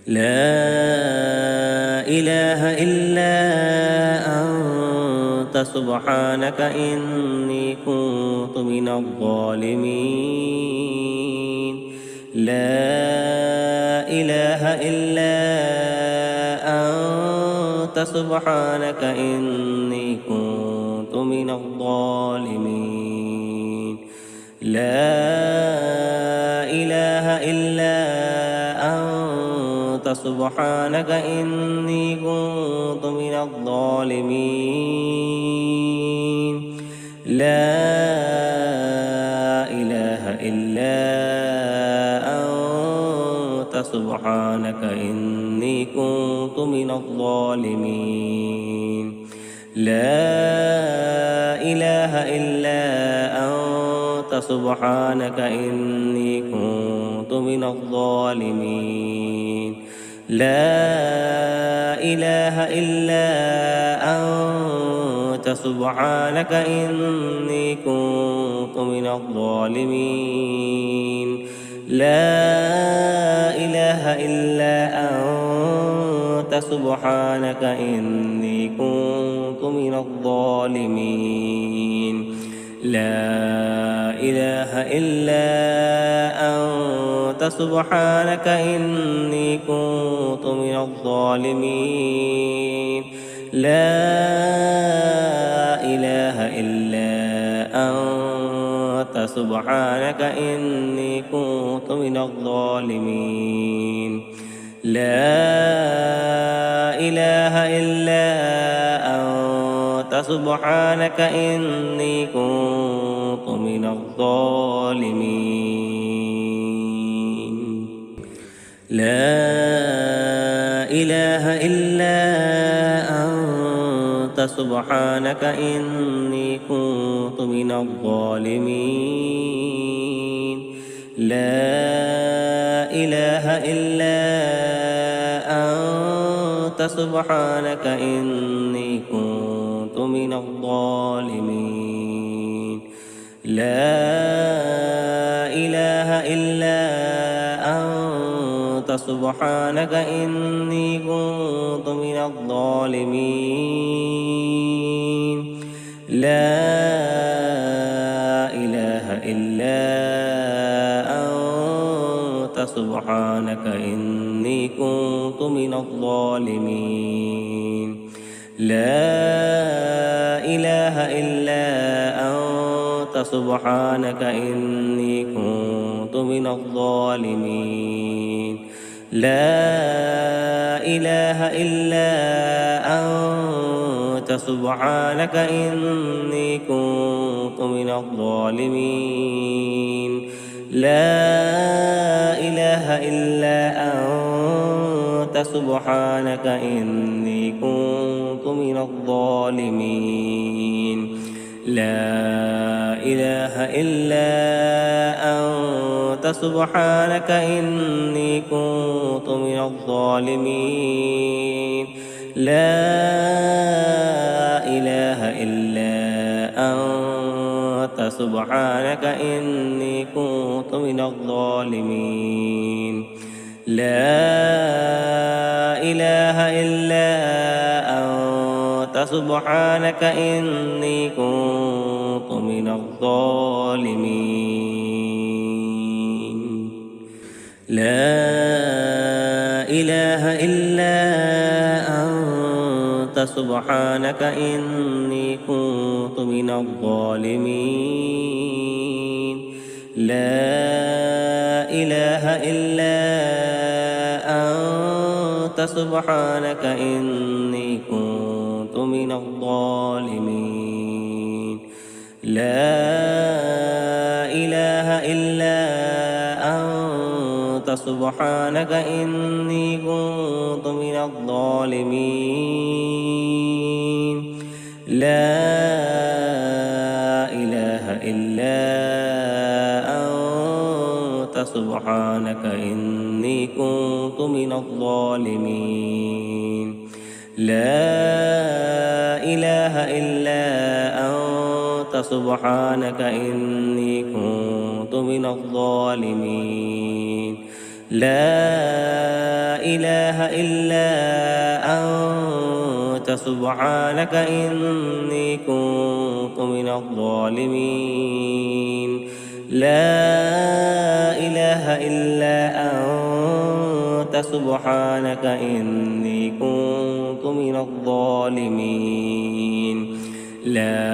لا إله إلا أنت سبحانك إني كنت من الظالمين. لا إله إلا أنت سبحانك إني كنت من الظالمين. لا إله إلا أنت سبحانك إني كنت من الظالمين. لا إله إلا أنت سبحانك إني كنت من الظالمين. لا إله إلا أنت سبحانك إني كنت من الظالمين. لا إله إلا أنت سبحانك إني كنت من الظالمين. لا إله إلا أنت سبحانك إني كنت من الظالمين. لا إله إلا أنت سبحانك إني كنت من الظالمين. لا إله إلا أنت سبحانك إني كنت من الظالمين. لا إله إلا أنت سبحانك إني كنت من الظالمين. لا إله إلا أنت سبحانك إني كنت من الظالمين. لا إله إلا أنت سبحانك إني كنت من الظالمين. لا إله إلا أنت سبحانك إني كنت من الظالمين. لا إله إلا أنت سبحانك إني كنت من الظالمين. لا إله إلا أنت سبحانك إني كنت من الظالمين. لا إله إلا أنت سبحانك إني كنت من الظالمين. لا إله إلا أنت سبحانك إني كنت من الظالمين. لا إله إلا أنت سبحانك إني كنت من الظالمين. لا إله إلا أنت سبحانك إني كنت من الظالمين. لا إله إلا أنت سبحانك إني كنت من الظالمين. لا إله إلا أنت سبحانك إني كنت من الظالمين. لا إله إلا أنت سبحانك إني كنت من الظالمين. لا إله إلا أنت سبحانك إني كنت من الظالمين. لا إله إلا أنت سبحانك إني كنت من الظالمين. لا إله إلا أنت سبحانك إني كنت من الظالمين. لا إله إلا أنت سبحانك إني كنت من الظالمين لا إله إلا أنت سبحانك إني كنت من الظالمين لا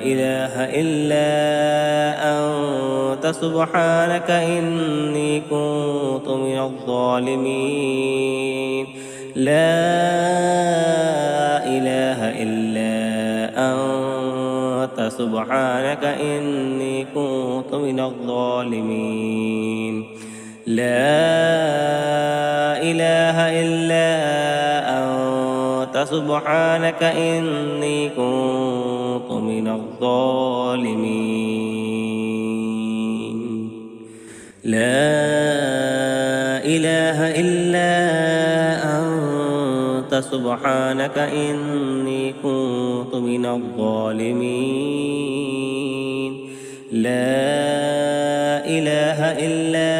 إله إلا أنت سبحانك إني كنت من الظالمين لا إله إلا أنت سبحانك إني كنت من الظالمين لا إله إلا أنت سبحانك إني كنت من الظالمين لا إله إلا أنت سبحانك إني كنت من الظالمين لا إله إلا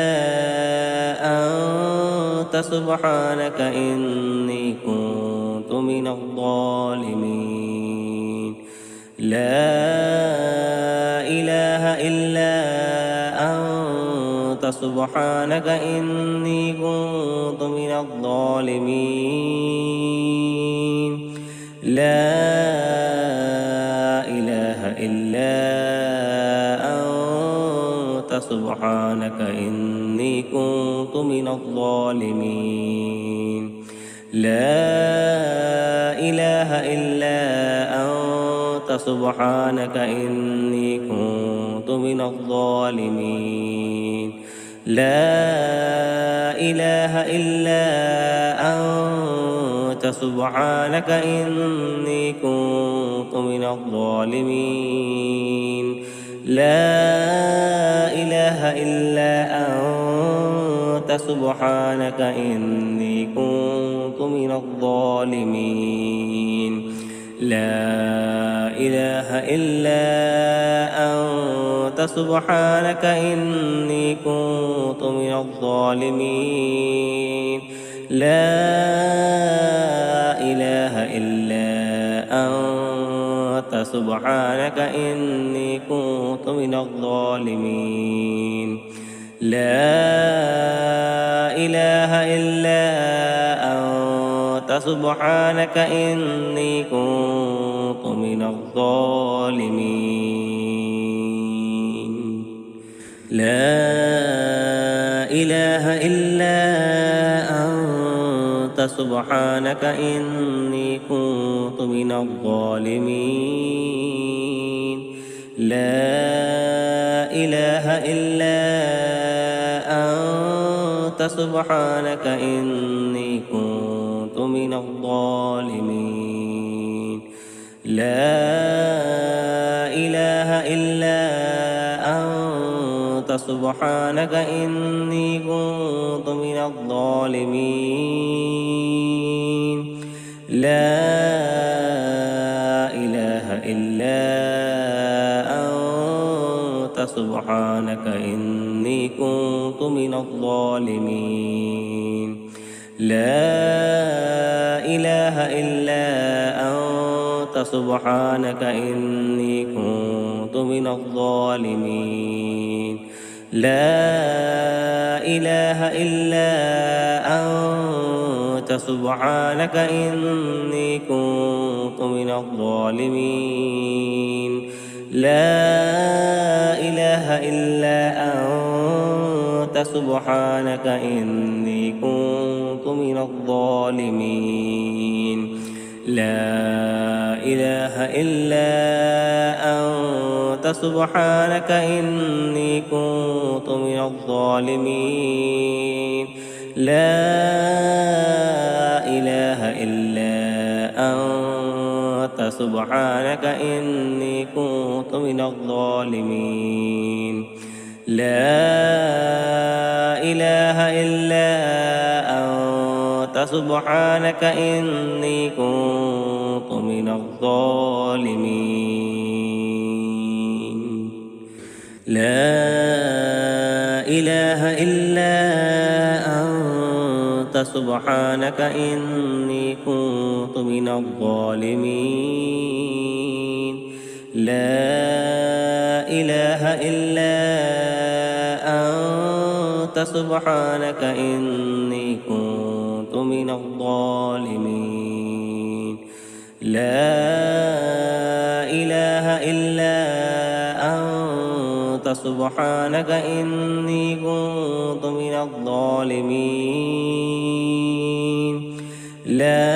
أنت سبحانك إني كنت من الظالمين لا إله إلا أنت سبحانك إني كنت من الظالمين لا إله إلا أنت سبحانك إني كنت من الظالمين لا إله إلا أنت سبحانك إني كنت من الظالمين لا إله إلا أنت سبحانك إني كنت من الظالمين لا إله إلا أنت سبحانك إني كنت من الظالمين لا إله إلا أنت سبحانك إني كنت من الظالمين لا إله إلا أنت سبحانك إني كنت من الظالمين لا إله إلا أنت سبحانك إني كنت من الظالمين لا إله إلا أنت سبحانك إني كنت من الظالمين لا إله إلا أنت سبحانك إني كنت من الظالمين لا إله إلا أنت سبحانك إني كنت من الظالمين لا إله إلا أنت سبحانك إني كنت من الظالمين لا إله إلا أنت سبحانك إني كنت من الظالمين لا إله إلا أنت سبحانك إني كنت من الظالمين لا إله إلا أنت سبحانك إني كنت من الظالمين لا إله إلا أنت سبحانك إني كنت من الظالمين لا إله إلا أنت سبحانك إني كنت من الظالمين لا إله إلا أنت سبحانك إني كنت من الظالمين لا إله إلا أنت سبحانك إني كنت من الظالمين لا إله إلا أنت سبحانك إني كنت من الظالمين لا إله إلا أنت سبحانك إني كنت من الظالمين لا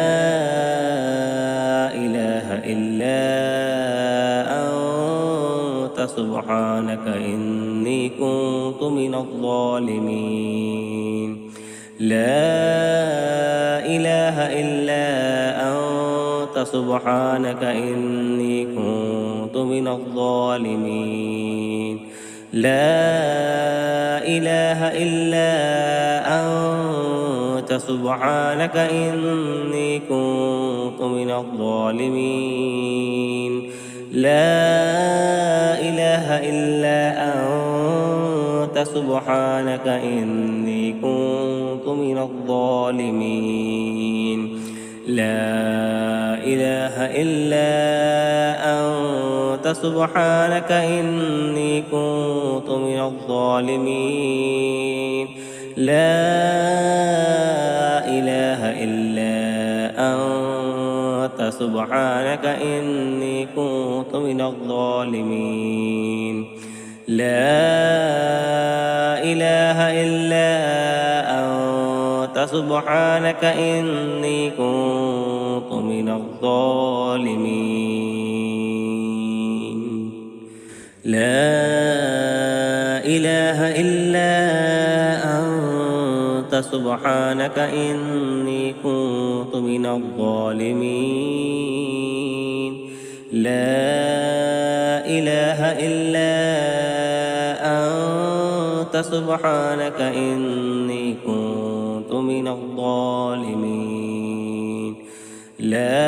إله إلا أنت سبحانك إني كنت من الظالمين لا إله إلا أنت سبحانك إني كنت من الظالمين لا إله إلا أنت سبحانك إني كنت من الظالمين لا إله إلا أنت سبحانك إني كنت من الظالمين لا إله إلا أنت سبحانك إني كنت من الظالمين لا إله إلا أنت سبحانك إني كنت من الظالمين لا إله إلا أنت سبحانك إني كنت من الظالمين لا إله إلا أنت سبحانك إني كنت من الظالمين لا إله إلا أنت سبحانك إني كنت من الظالمين لا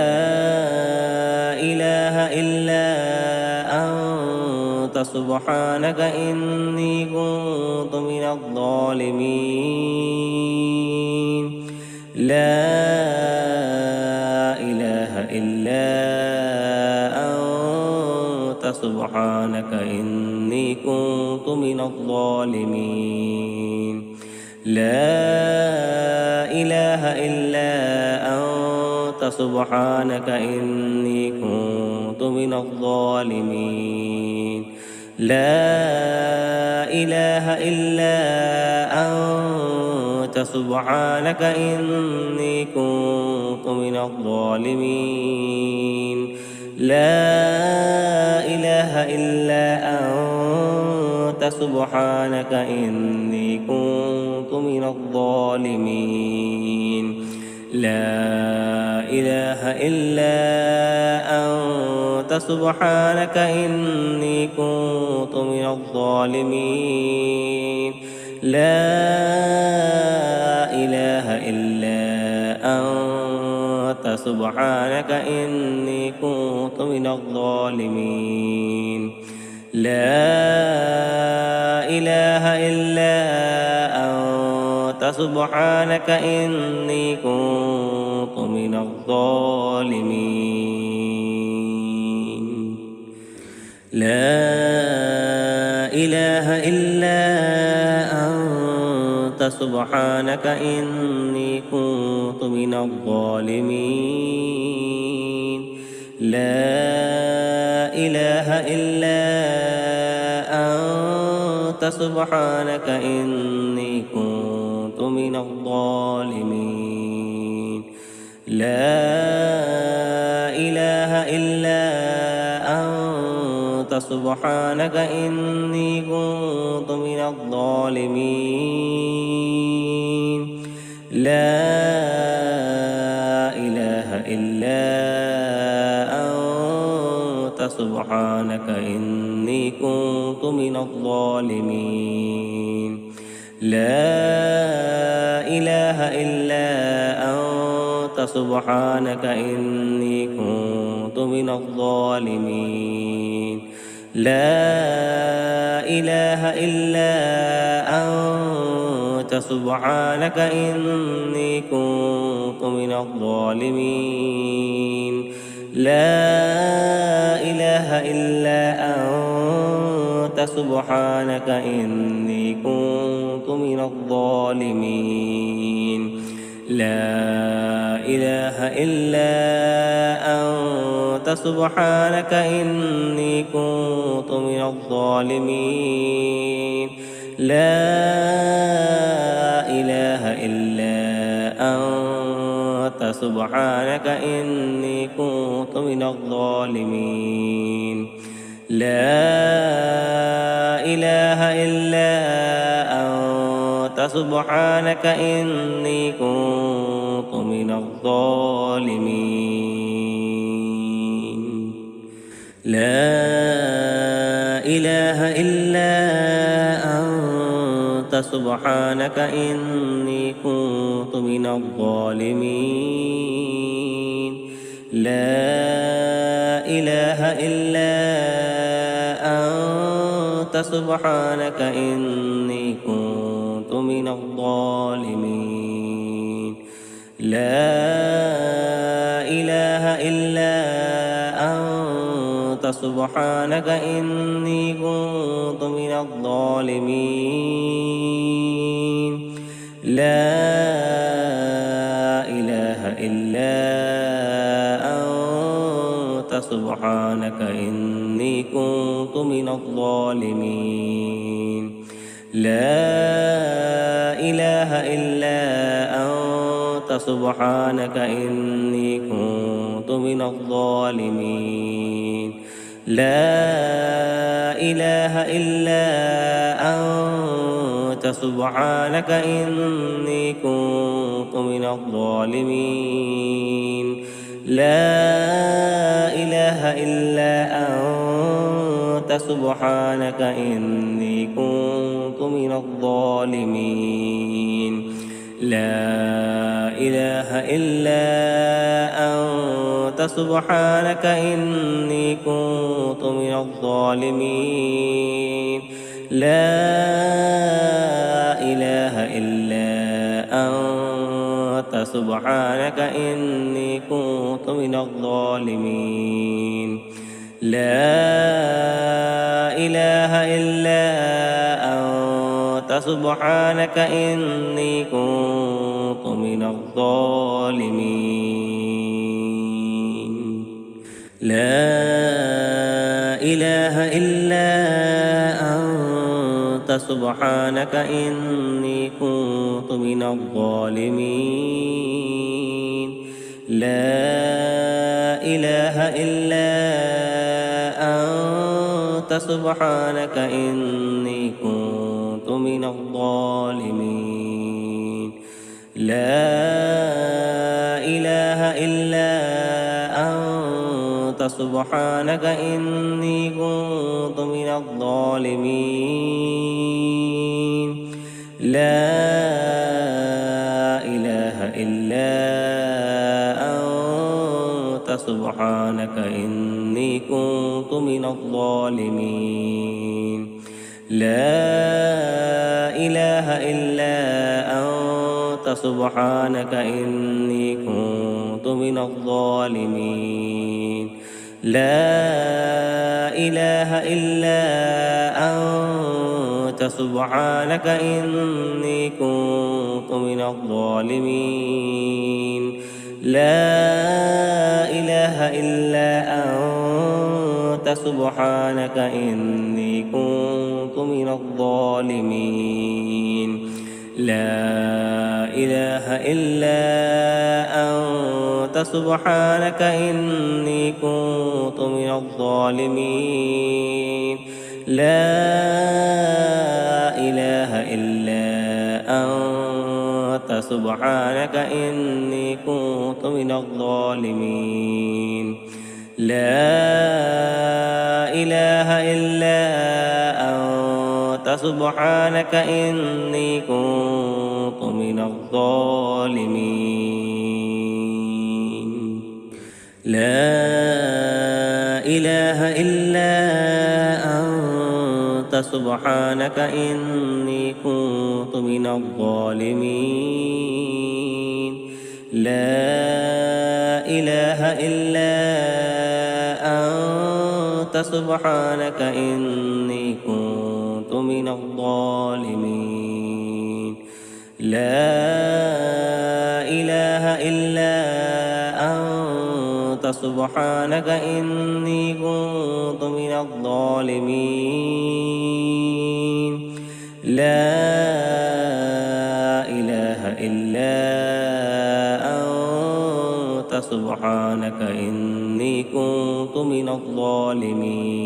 إله إلا أنت سبحانك إني كنت من الظالمين لا إله إلا أنت سبحانك إني كنت من الظالمين لا إله إلا أنت سبحانك إني كنت من الظالمين لا إله إلا أنت سبحانك إني كنت من الظالمين لا إله إلا أنت سبحانك إني كنت من الظالمين لا إله إلا أنت سبحانك إني كنت من الظالمين لا إله إلا أنت سبحانك إني كنت من الظالمين لا إله إلا أنت سبحانك إني كنت من الظالمين لا إله إلا أنت سبحانك إني كنت من الظالمين لا إله إلا أنت سبحانك إني كنت من الظالمين لا إله إلا أنت سبحانك إني كنت من الظالمين لا إله إلا أنت سبحانك إني كنت من الظالمين لا إله إلا أنت سبحانك إني كنت من الظالمين لا إله إلا أنت سبحانك إني كنت من الظالمين لا إله إلا أنت سبحانك إني كنت من الظالمين لا إله إلا أنت سبحانك إني كنت من الظالمين لا إله إلا أنت سبحانك إني كنت من الظالمين لا إله إلا أنت سبحانك إني كنت من الظالمين لا إله إلا أنت سبحانك إني كنت من الظالمين لا إله إلا أنت سبحانك إني كنت من الظالمين لا إله إلا أنت سبحانك إني كنت من الظالمين لا إله إلا أنت سبحانك إني كنت من الظالمين لا إله إلا أنت سبحانك إني كنت من الظالمين لا إله إلا أنت سبحانك إني كنت من الظالمين لا إله إلا أنت سبحانك إني كنت من الظالمين لا إله إلا أنت سبحانك إني كنت من الظالمين لا إله إلا أنت سبحانك إني كنت من الظالمين لا إله إلا أنت سبحانك إني كنت من الظالمين لا إله إلا أنت سبحانك إني كنت من الظالمين لا إله إلا أنت سبحانك إني كنت من الظالمين لا إله إلا أنت سبحانك إني كنت من الظالمين لا إله إلا أنت سبحانك إني كنت من الظالمين لا إله إلا أنت سبحانك إني كنت من الظالمين لا إله إلا أنت سبحانك إني كنت من الظالمين لا إله إلا أنت سبحانك إني كنت من الظالمين لا إله إلا أنت سبحانك إني كنت من الظالمين لا إله إلا أنت سبحانك إني كنت من الظالمين لا إله إلا أنت سبحانك إني كنت من الظالمين لا إله إلا سبحانك إني كنت من الظالمين لا إله إلا أنت سبحانك إني كنت من الظالمين لا إله إلا أنت سبحانك إني كنت من الظالمين لا إله إلا أنت سبحانك إني كنت من الظالمين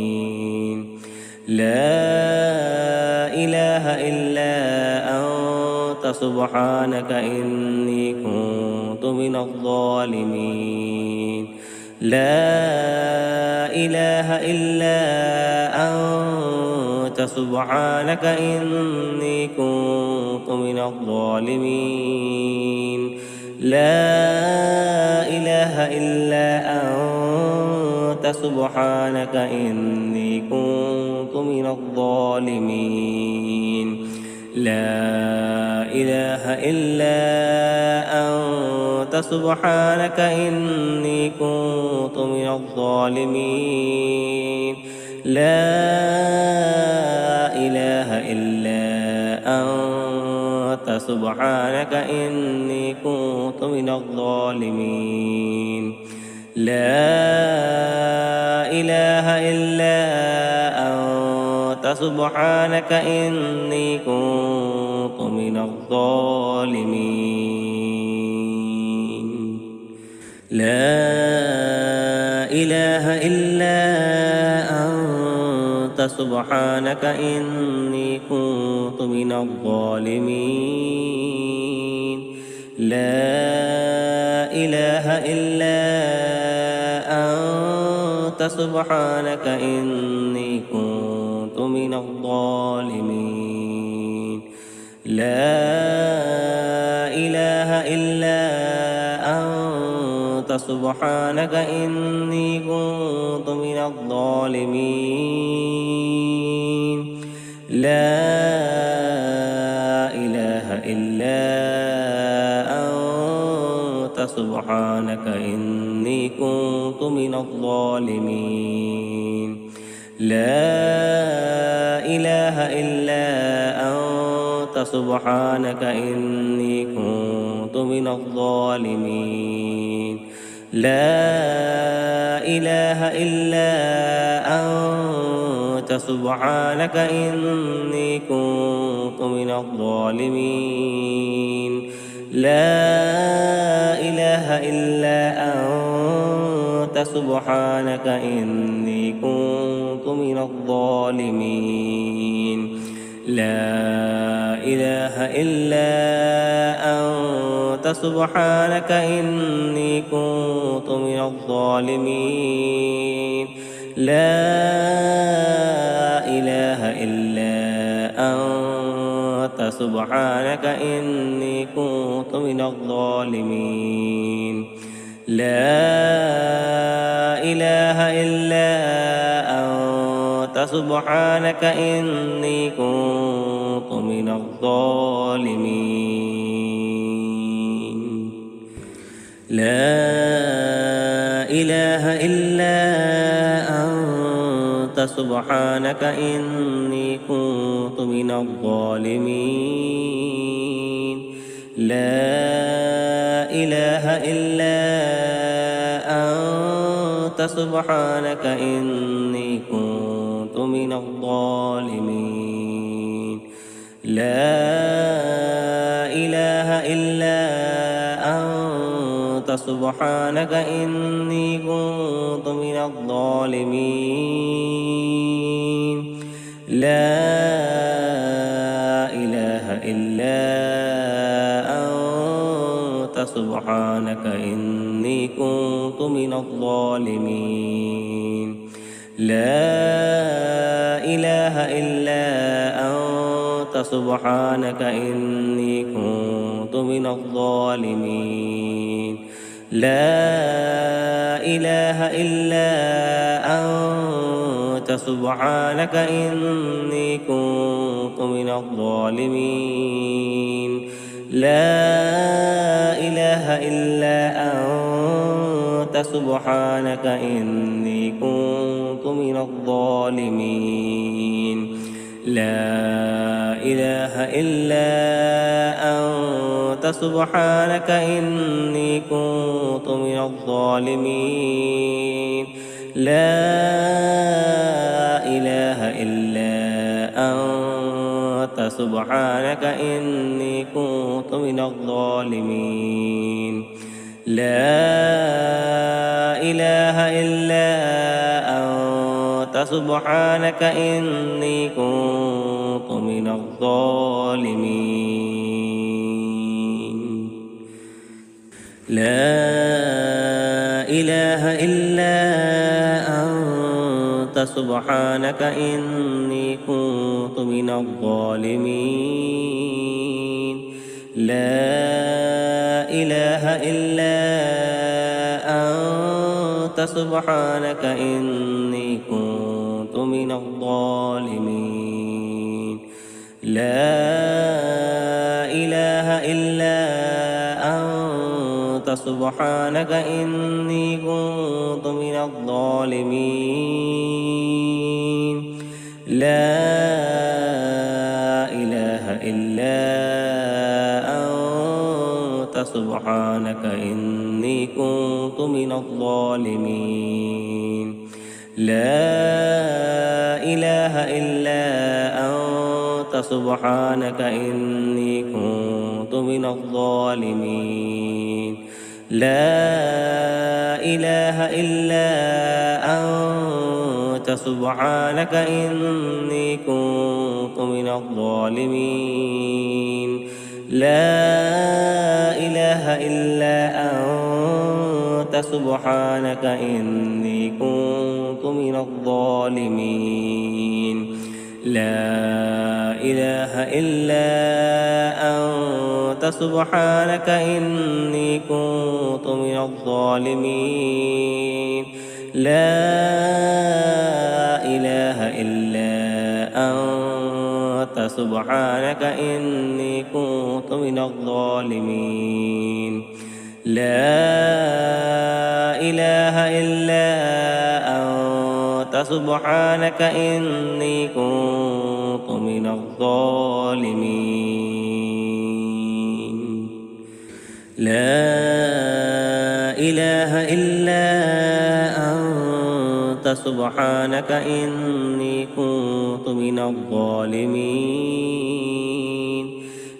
لا إله إلا أنت سبحانك إني كنت من الظالمين لا إله إلا أنت سبحانك إني كنت من الظالمين لا إله إلا أنت سبحانك إني كنت من الظالمين لا إله إلا أنت سبحانك إني كنت من الظالمين لا إله إلا أنت سبحانك إني كنت من الظالمين لا إله إلا أنت سبحانك إني كنت من الظالمين لا إله إلا أنت سبحانك إني كنت من الظالمين لا إله إلا أنت سبحانك إني كنت من الظالمين لا إله إلا أنت سبحانك إني كنت من الظالمين لا إله إلا أنت سبحانك إني كنت من الظالمين لا إله إلا أنت سبحانك إني كنت من الظالمين لا إله إلا أنت سبحانك إني كنت من الظالمين لا إله إلا أنت سبحانك إني كنت من الظالمين لا إله إلا أنت سبحانك إني كنت من الظالمين لا إله إلا أنت سبحانك إني كنت من الظالمين لا إله إلا أنت سبحانك إني كنت من الظالمين لا إله إلا أنت سبحانك إني كنت من الظالمين لا إله إلا أنت سبحانك إني كنت من الظالمين لا إله إلا أنت سبحانك إني كنت من الظالمين لا إله إلا أنت سبحانك إني كنت من الظالمين لا إله إلا أنت سبحانك إني كنت من الظالمين لا إله إلا أنت سبحانك إني كنت من الظالمين لا إله إلا أنت سبحانك إني كنت من الظالمين لا إله إلا أنت سبحانك إني كنت من الظالمين لا إله إلا أنت سبحانك إني كنت من الظالمين لا إله إلا أنت سبحانك إني كنت من الظالمين لا إله إلا أنت سبحانك إني كنت من الظالمين لا إله إلا أنت سبحانك إني كنت من الظالمين لا إله إلا أنت سبحانك إني كنت من الظالمين لا إله إلا أنت سبحانك إني كنت من الظالمين لا إله إلا أنت سبحانك إني كنت من الظالمين لا إله إلا أنت سبحانك إني كنت من الظالمين لا إله إلا أنت سبحانك إني كنت من الظالمين لا إله إلا أنت سبحانك إني كنت من الظالمين لا إله إلا أنت سبحانك إني كنت من الظالمين لا إله إلا أنت سبحانك إني كنت من الظالمين لا إله إلا أنت سبحانك إني كنت من الظالمين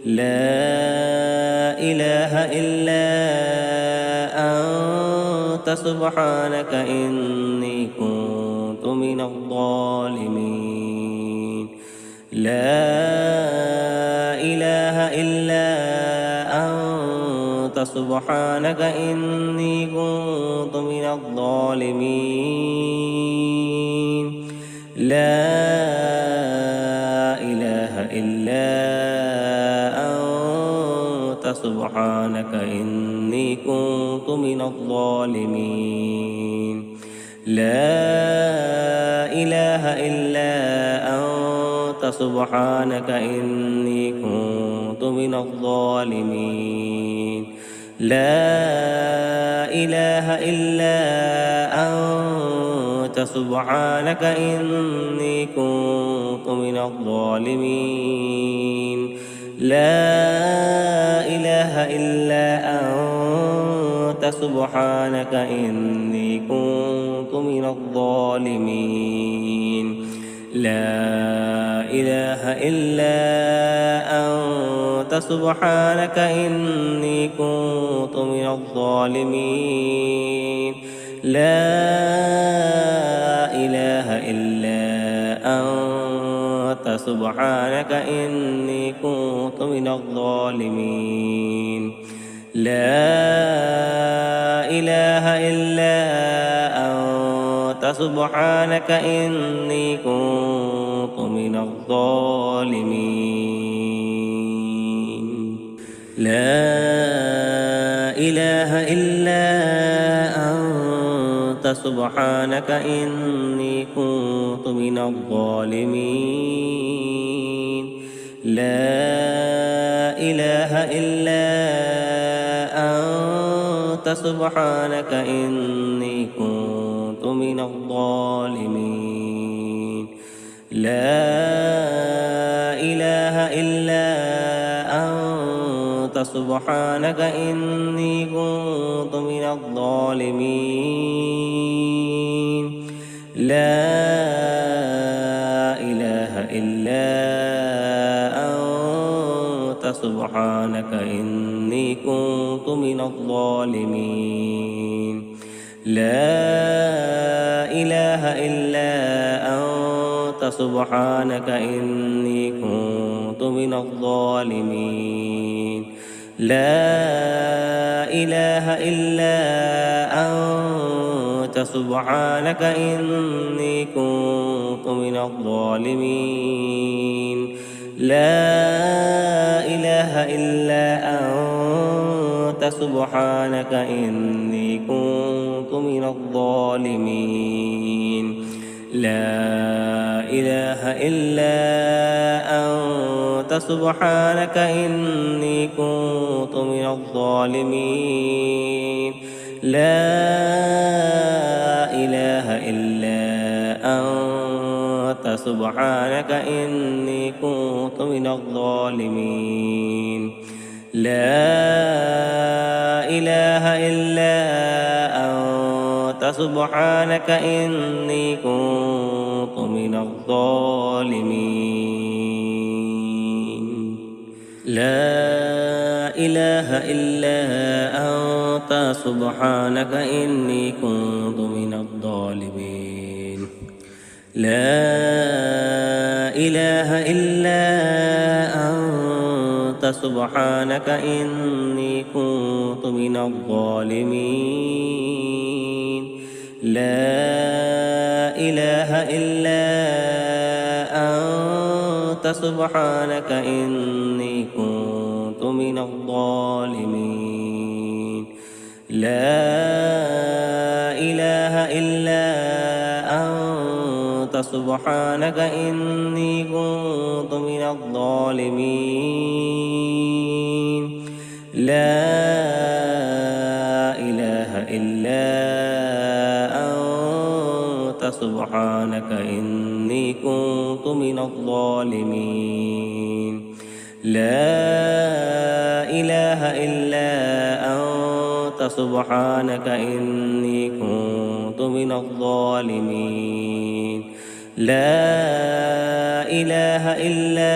لا إله إلا أنت سبحانك إني كنت من الظالمين لا إله إلا أنت سبحانك إني كنت من الظالمين لا إله إلا أنت سبحانك إني كنت من الظالمين لا إله إلا أنت سبحانك إني كنت من الظالمين لا إله إلا أنت سبحانك إني كنت من الظالمين لا إله إلا أنت سبحانك إني كنت من الظالمين لا إله إلا أنت سبحانك إني كنت من الظالمين لا إله إلا أنت سبحانك إني كنت من الظالمين لا إله إلا أنت سبحانك إني كنت من الظالمين لا إله إلا أنت سبحانك إني كنت من الظالمين لا إله إلا أنت سبحانك إني كنت من الظالمين لا إله إلا أنت سبحانك إني كنت من الظالمين لا إله إلا أنت سبحانك إني كنت من الظالمين لا إله إلا أنت سبحانك إني كنت من الظالمين لا إله إلا أنت سبحانك إني كنت من الظالمين لا إله إلا أنت سبحانك إني كنت من الظالمين لا إله إلا أنت سبحانك إني كنت من الظالمين لا إله إلا أنت سبحانك إني كنت من الظالمين لا إله إلا أنت سبحانك إني كنت من الظالمين لا إله إلا أنت سبحانك إني كنت من الظالمين لا إله إلا أنت سبحانك إني كنت من الظالمين لا إله إلا أنت سبحانك إني كنت من الظالمين لا إله إلا أنت سبحانك إني كنت من الظالمين لا إله إلا أنت سبحانك إني كنت من الظالمين لا إله إلا أنت سبحانك إني كنت من الظالمين لا إله إلا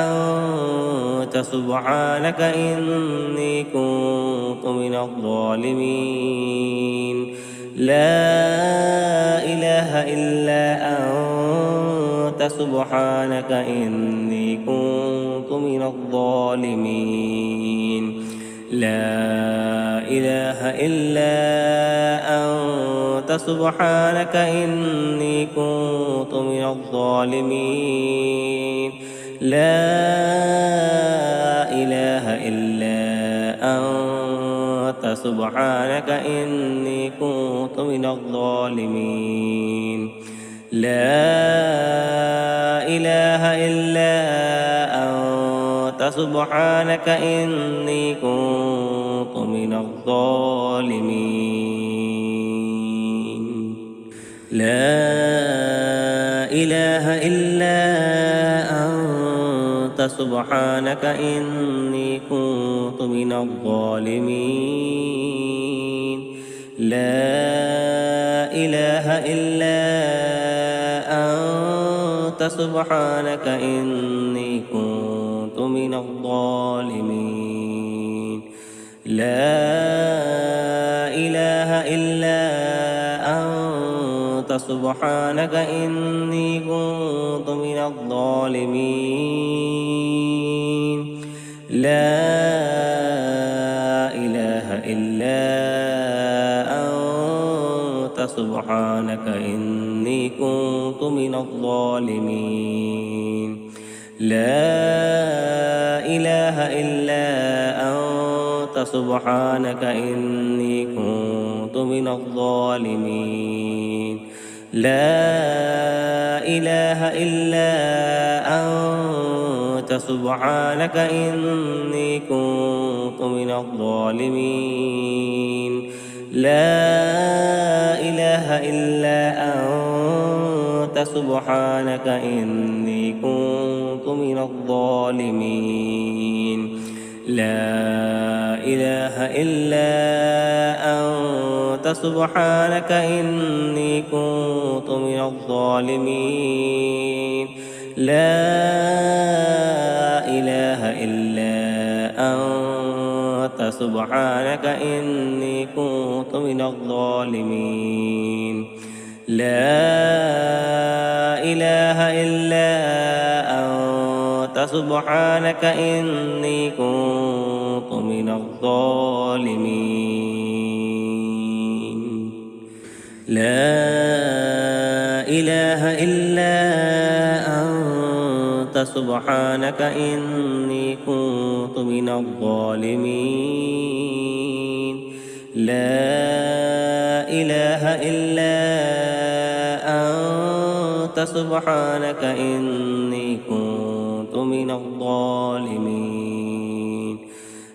أنت سبحانك إني كنت من الظالمين لا إله إلا أنت سبحانك إني كنت من الظالمين لا إله إلا أنت سبحانك إني كنت من الظالمين لا إله إلا أنت سبحانك إني كنت من الظالمين لا إله إلا أنت سبحانك إني كنت من الظالمين لا إله إلا أنت سبحانك إني كنت من الظالمين لا إله إلا أنت سبحانك إني كنت من الظالمين لا إله إلا أنت سبحانك إني كنت من الظالمين لا إله إلا أنت سبحانك إني كنت من الظالمين لا إله إلا أنت سبحانك إني كنت من الظالمين لا إله إلا أنت سبحانك إني كنت من الظالمين لا إله إلا أنت سبحانك إني كنت من الظالمين لا إله إلا أنت سبحانك إني كنت من الظالمين لا إله إلا أنت سبحانك إني كنت من الظالمين لا إله إلا أنت سبحانك إني كنت من الظالمين لا إله إلا أنت سبحانك إني كنت من الظالمين لا إله إلا أنت سبحانك إني كنت من الظالمين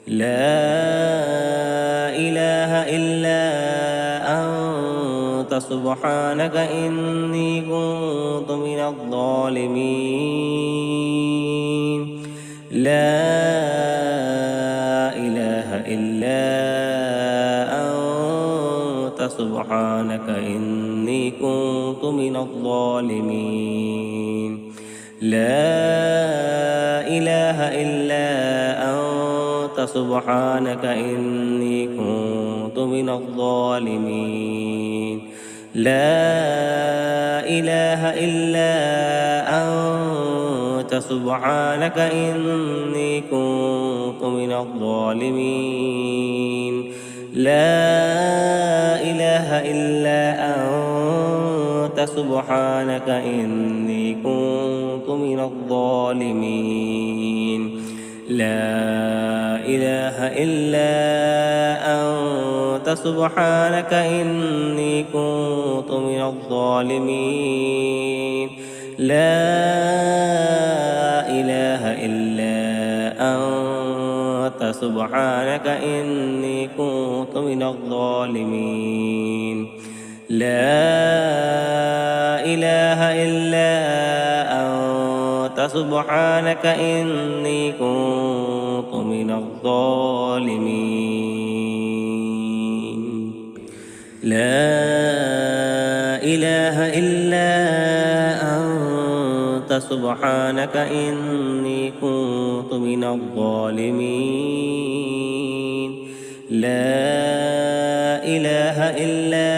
لا إله إلا أنت سبحانك إني كنت من الظالمين لا إله إلا أنت سبحانك إني كنت من الظالمين لا إله إلا أنت سبحانك إني كنت من الظالمين لا إله إلا أنت سبحانك إني كنت من الظالمين لا إله إلا أنت سبحانك إني كنت من الظالمين لا إله إلا أنت سبحانك إني كنت من الظالمين لا إله إلا أنت سبحانك إني كنت من الظالمين لا إله إلا أنت سبحانك إني كنت من الظالمين لا إله إلا أنت سبحانك إني كنت من الظالمين لا إله إلا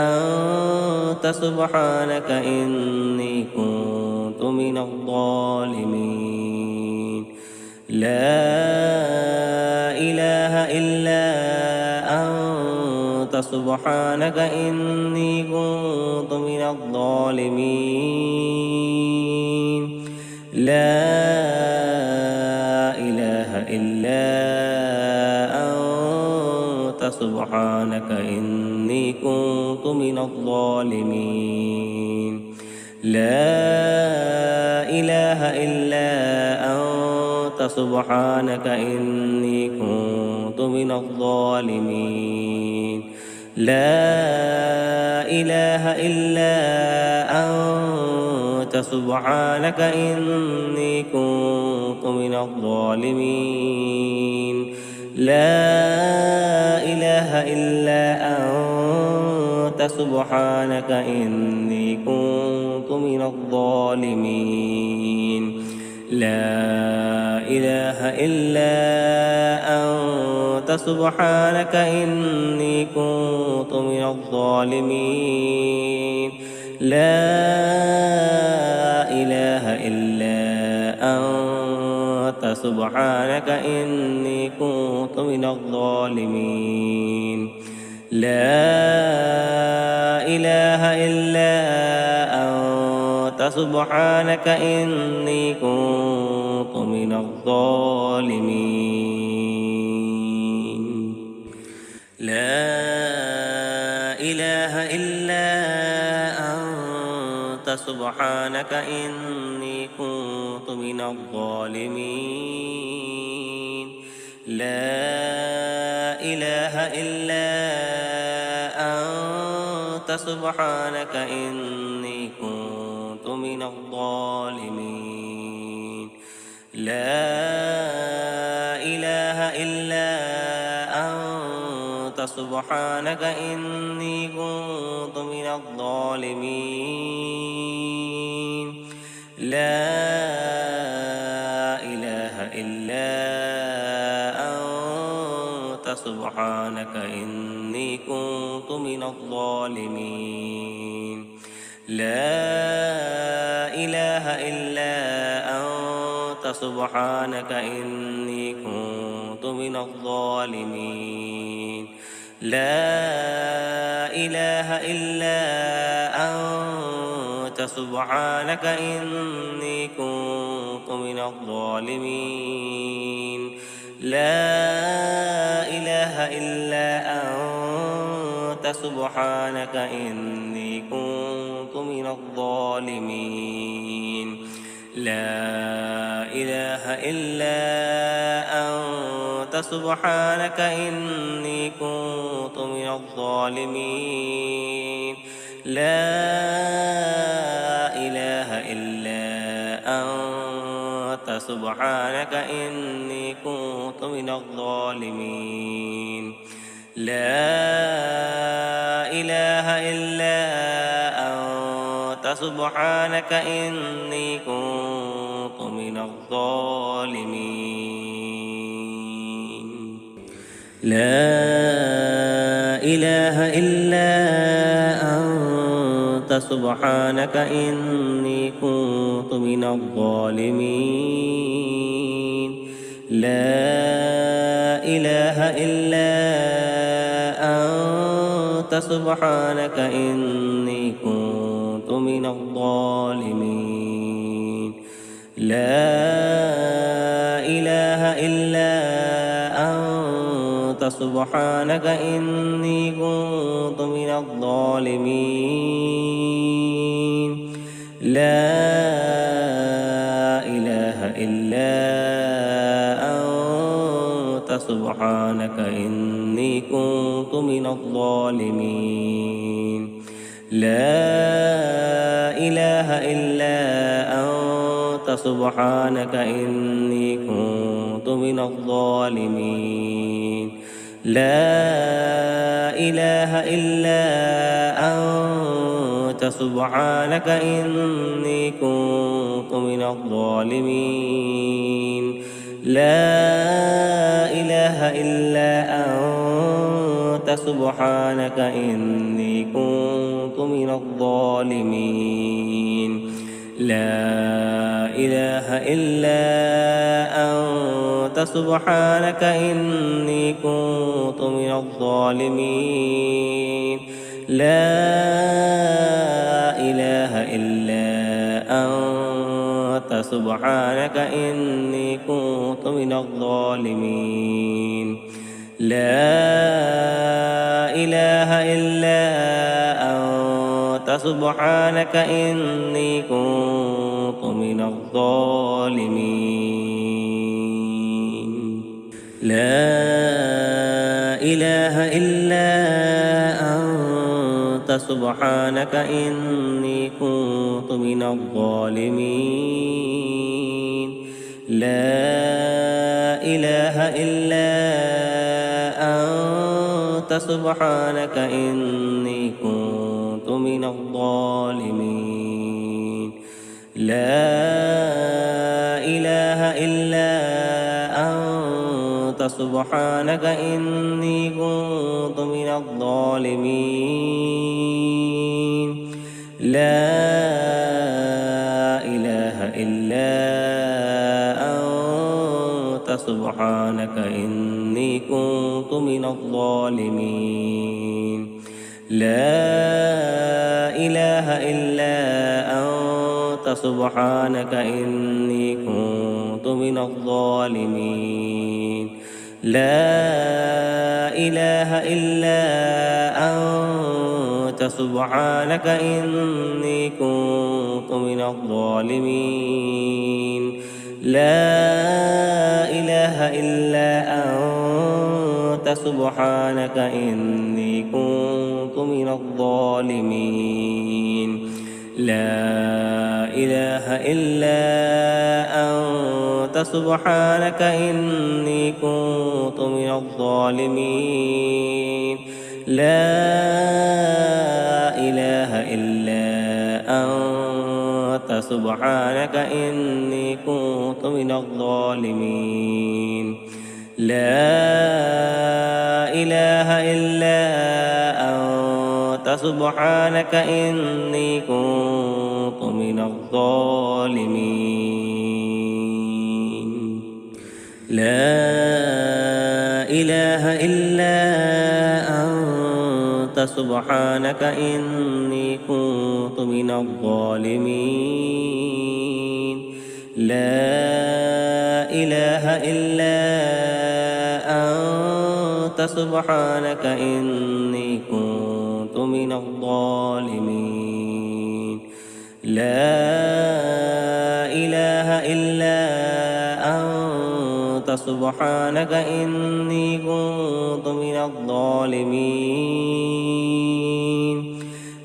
أنت سبحانك إني كنت من الظالمين لا إله إلا أنت سبحانك إني كنت من الظالمين لا إله إلا أنت سبحانك إني كنت من الظالمين لا إله إلا أنت سبحانك إني كنت من الظالمين لا إله إلا أنت سبحانك إني كنت من الظالمين لا إله إلا أنت سبحانك إني كنت من الظالمين لا إله إلا أنت سبحانك إني كنت من الظالمين لا إله إلا أنت سبحانك إني كنت من الظالمين لا إله إلا أنت سبحانك إني كنت من الظالمين لا إله إلا أنت سبحانك إني كنت من الظالمين لا إله إلا أنت سبحانك إني كنت من الظالمين لا إله إلا أنت سبحانك إني كنت من الظالمين لا إله إلا أنت سبحانك إني كنت من الظالمين لا إله إلا أنت سبحانك إني كنت من الظالمين لا إله إلا أنت سبحانك إني كنت من الظالمين لا إله إلا أنت سبحانك إني كنت من الظالمين لا إله إلا أنت سبحانك إني كنت من الظالمين لا إله إلا أنت سبحانك إني كنت من الظالمين لا إله إلا أنت سبحانك إني كنت من الظالمين لا إله إلا أنت سبحانك إني كنت من الظالمين لا إله إلا أنت سبحانك إني كنت من الظالمين لا إله إلا أنت سبحانك إني كنت من الظالمين لا إله إلا أنت سبحانك إني كنت من الظالمين لا إله إلا أنت سبحانك إني كنت من الظالمين لا إله إلا أنت سبحانك إني كنت من الظالمين لا إله إلا أنت سبحانك إني كنت من الظالمين لا إله إلا أنت سبحانك إني كنت من الظالمين لا إله إلا أنت سبحانك إني كنت من الظالمين لا إله إلا أنت سبحانك إني كنت من الظالمين لا إله إلا أنت سبحانك إني كنت من الظالمين لا إله إلا أنت سبحانك إني كنت من الظالمين لا إله إلا أنت سبحانك إني كنت من الظالمين لا إله إلا أنت سبحانك إني كنت من الظالمين لا إله إلا أنت سبحانك إني كنت من الظالمين لا إله إلا أنت سبحانك إني كنت من الظالمين لا إله إلا أنت سبحانك إني كنت من الظالمين لا إله إلا أنت سبحانك إني كنت من الظالمين لا إله إلا أنت سبحانك إني كنت من الظالمين لا إله إلا أنت سبحانك إني كنت من الظالمين لا إله إلا أنت سبحانك إني كنت من الظالمين لا إله إلا أنت سبحانك إني كنت من الظالمين لا إله إلا أنت سبحانك إني كنت من الظالمين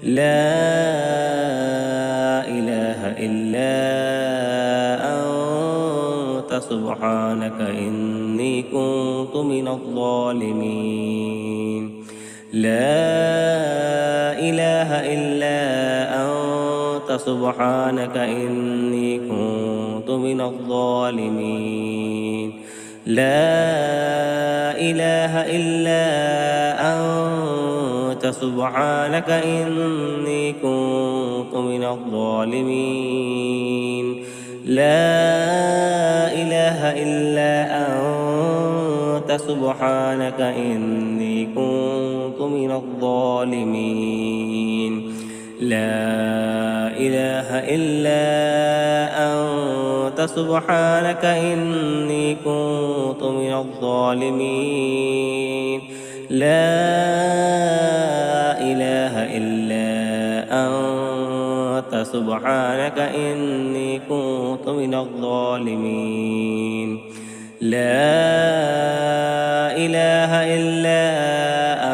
لا إله إلا أنت سبحانك إني كنت من الظالمين لا إله إلا أنت سبحانك إني كنت من الظالمين لا إله إلا أنت سبحانك إني كنت من الظالمين لا إله إلا أنت سبحانك إني كنت من الظالمين لا إله إلا أنت سبحانك إني كنت من الظالمين لا إله إلا أنت سبحانك إني كنت من الظالمين لا إله إلا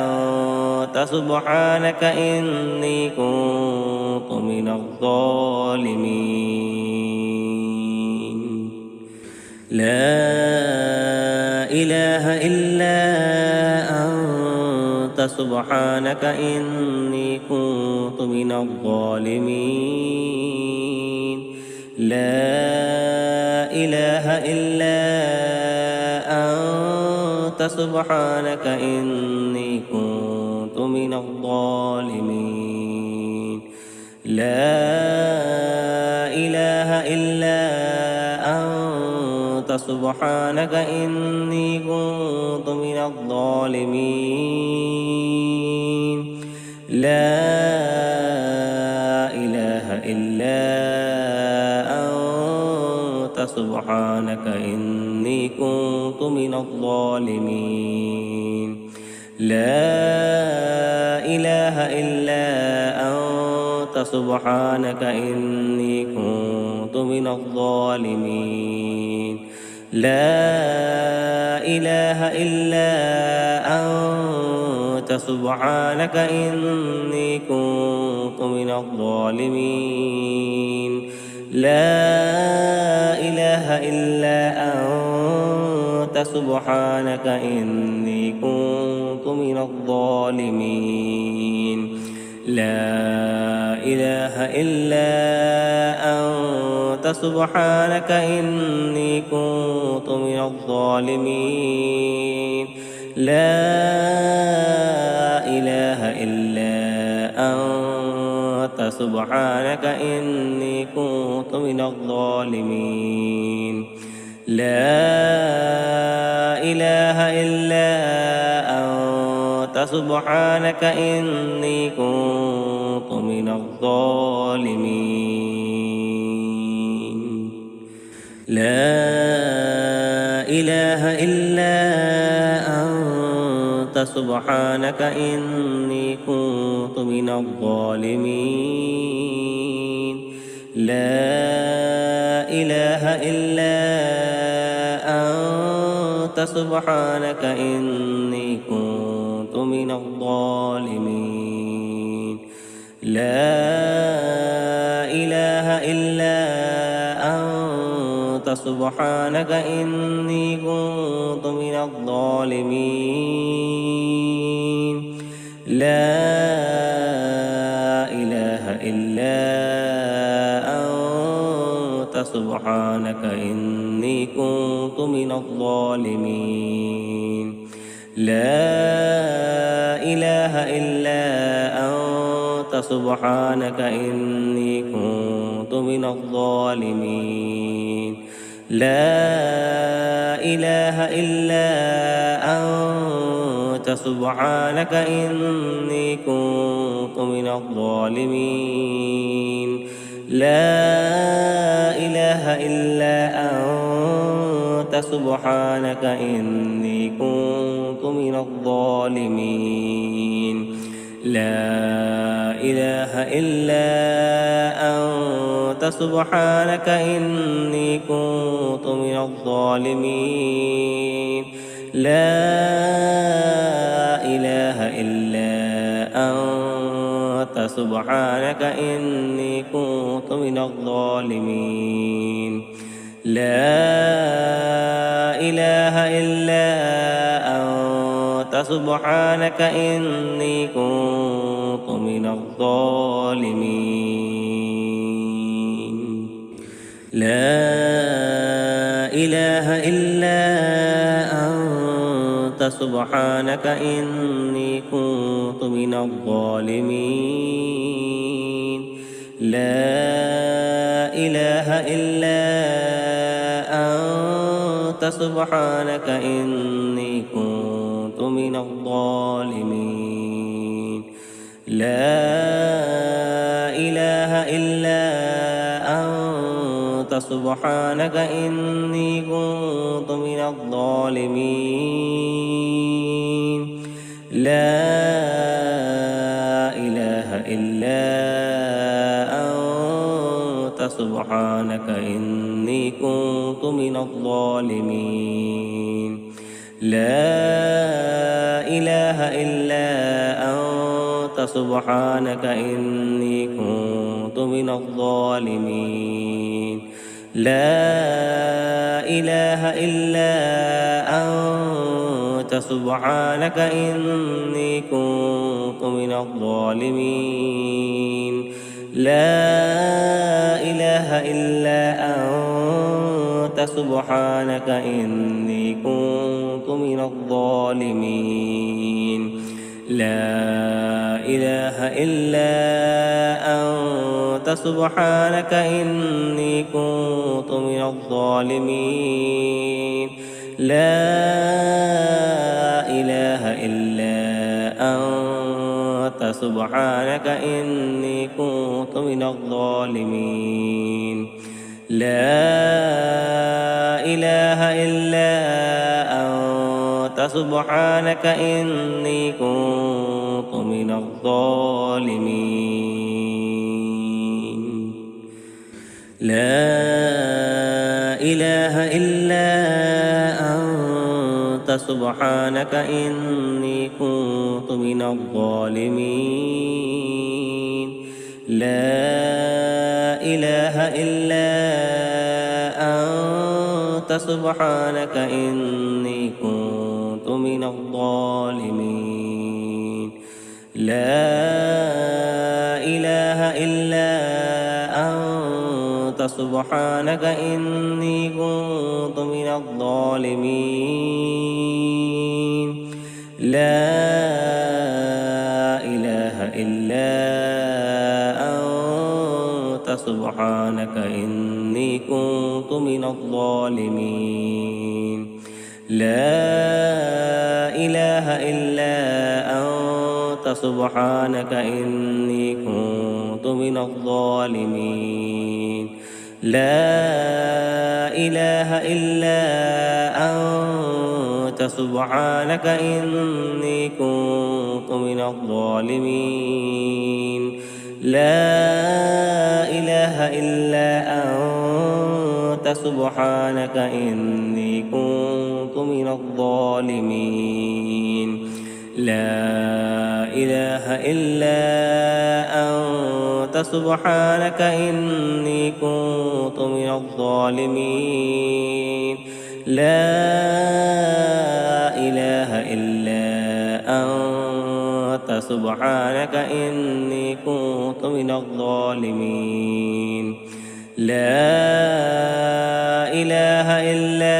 أنت سبحانك إني كنت من الظالمين لا إله إلا أنت سبحانك إني كنت من الظالمين لا إله إلا أنت سبحانك إني كنت من الظالمين لا إله إلا أنت سبحانك إني كنت من الظالمين لا إله إلا أنت سبحانك إني كنت من الظالمين لا إله إلا أنت سبحانك إني كنت من الظالمين لا إله إلا أنت سبحانك إني كنت من الظالمين لا إله إلا أنت سبحانك إني كنت من الظالمين لا إله إلا أنت سبحانك إني كنت من الظالمين لا إله إلا أنت سبحانك إني كنت من الظالمين لا إله إلا أنت سبحانك إني كنت من الظالمين لا إله إلا أنت سبحانك إني كنت من الظالمين لا إله إلا أنت سبحانك إني كنت من الظالمين لا إله إلا أنت سبحانك إني كنت من الظالمين لا إله إلا أنت سبحانك إني كنت من الظالمين لا إله إلا أنت سبحانك إني كنت من الظالمين لا إله إلا أنت سبحانك إني كنت من الظالمين لا إله إلا أنت سبحانك إني كنت من الظالمين لا إله إلا أنت سبحانك إني كنت من الظالمين لا إله إلا أنت سبحانك إني كنت من الظالمين لا إله إلا أنت سبحانك إني كنت من الظالمين لا إله إلا أنت سبحانك إني كنت من الظالمين لا إله إلا أنت سبحانك إني كنت من الظالمين لا إله إلا أنت سبحانك إني كنت من الظالمين لا إله إلا أنت سبحانك إني كنت من الظالمين لا إله إلا أنت سبحانك إني كنت من الظالمين لا إله إلا أنت سبحانك إني كنت من الظالمين لا إله إلا أنت سبحانك إني كنت من الظالمين لا إله إلا أنت سبحانك إني كنت من الظالمين لا إله إلا أنت سبحانك إني كنت من الظالمين لا إله إلا أنت سبحانك إني كنت من الظالمين لا إله إلا أنت سبحانك إني كنت من الظالمين لا إله إلا أنت سبحانك إني كنت من الظالمين لا إله إلا أنت سبحانك إني كنت من الظالمين لا إله إلا أنت سبحانك إني كنت من الظالمين لا إله إلا أنت سبحانك إني كنت من الظالمين لا إله إلا أنت سبحانك إني كنت من الظالمين لا إله إلا أنت سبحانك إني كنت من الظالمين لا إله إلا أنت سبحانك إني كنت من الظالمين لا إله إلا أنت سبحانك إني كنت من الظالمين لا إله إلا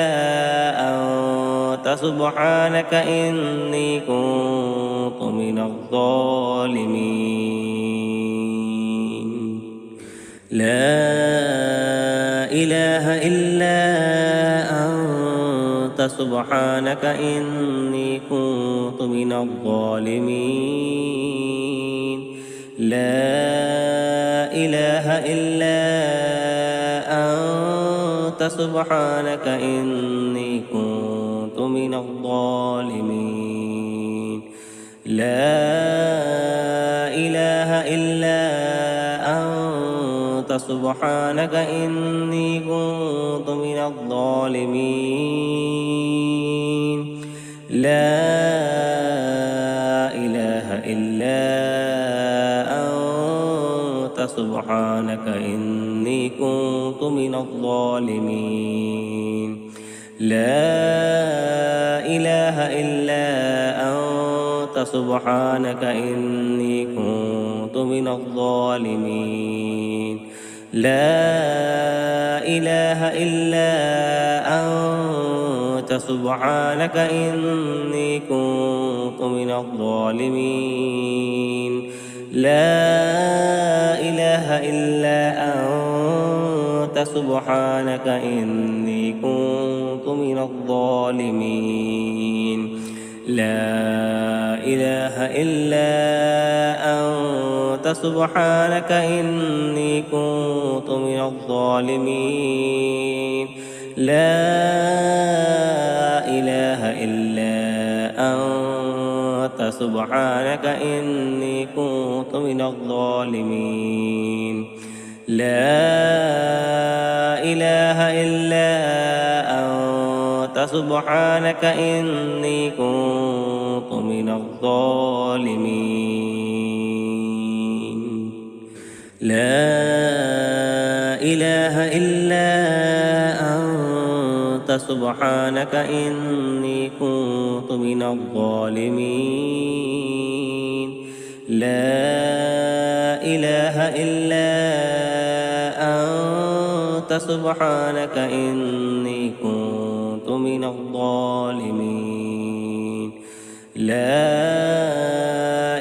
أنت سبحانك إني كنت من الظالمين لا إله إلا أنت سبحانك إني كنت من الظالمين لا إله إلا أنت سبحانك إني كنت من الظالمين لا إله إلا أنت سبحانك إني كنت من الظالمين لا إله إلا أنت سبحانك إني كنت من الظالمين لا إله إلا أنت سبحانك إني كنت من الظالمين لا إله إلا أنت سبحانك إني كنت من الظالمين لا إله إلا أنت سبحانك إني كنت من الظالمين لا إله إلا أنت سبحانك إني كنت من الظالمين لا إله إلا أنت سبحانك إني كنت من الظالمين لا إله إلا أنت سبحانك إني كنت من الظالمين لا إله إلا أنت سبحانك إني كنت من الظالمين لا إله إلا أنت سبحانك إني كنت من الظالمين لا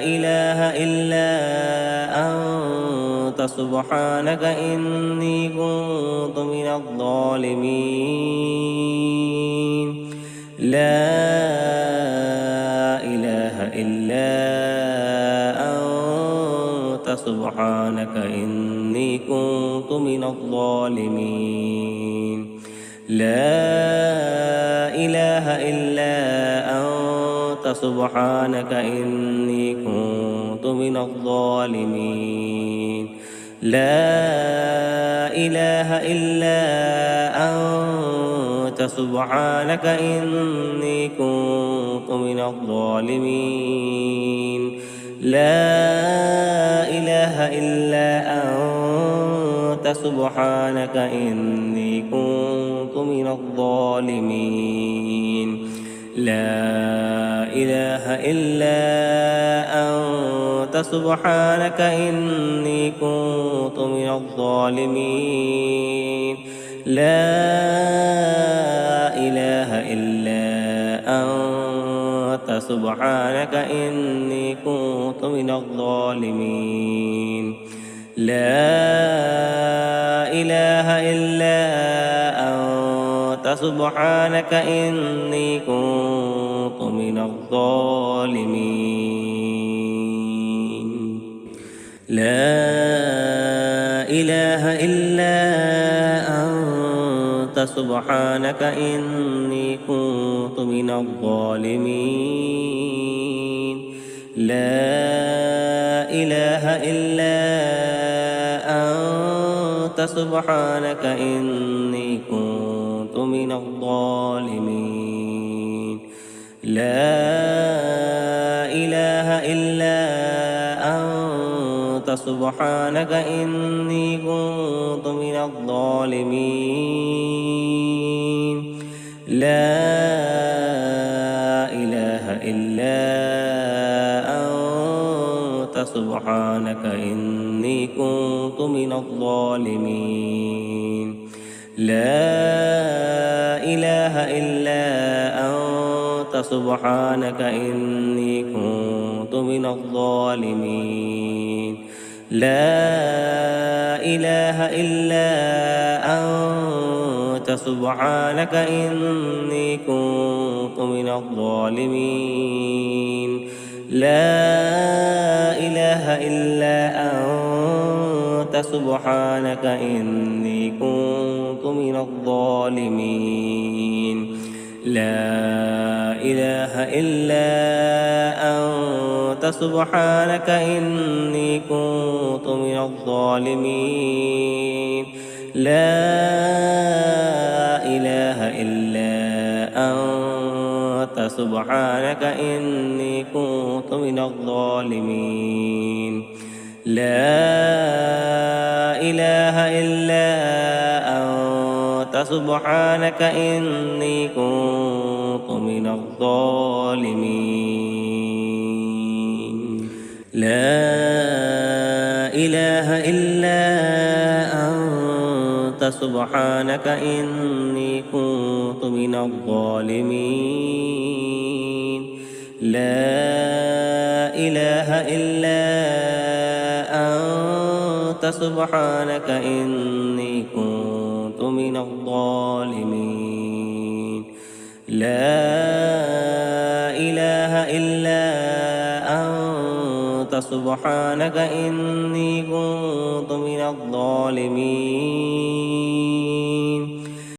إله إلا أنت سبحانك إني كنت من الظالمين لا إله إلا أنت سبحانك إني كنت من الظالمين لا إله إلا أنت سبحانك إني كنت من الظالمين لا إله إلا أنت سبحانك إني كنت من الظالمين لا إله إلا أنت سبحانك إني كنت من الظالمين لا إله إلا أنت سبحانك إني كنت من الظالمين لا إله إلا أنت سبحانك إني كنت من الظالمين لا إله إلا أنت سبحانك إني كنت من الظالمين لا إله إلا سبحانك إني كنت من الظالمين لا إله إلا أنت سبحانك إني كنت من الظالمين لا إله إلا أنت سبحانك إني كنت من الظالمين لا إله إلا أنت سبحانك إني كنت من الظالمين لا إله إلا أنت سبحانك إني كنت من الظالمين لا إله إلا أنت سبحانك إني كنت من الظالمين لا إله إلا أنت سبحانك إني كنت من الظالمين لا إله إلا أنت سبحانك إني كنت من الظالمين لا إله إلا أنت سبحانك إني كنت من الظالمين لا إله إلا أنت سبحانك إني كنت من الظالمين لا إله إلا أنت سبحانك إني كنت من الظالمين لا إله إلا أنت سبحانك إني كنت من الظالمين لا إله إلا أنت سبحانك إني كنت من الظالمين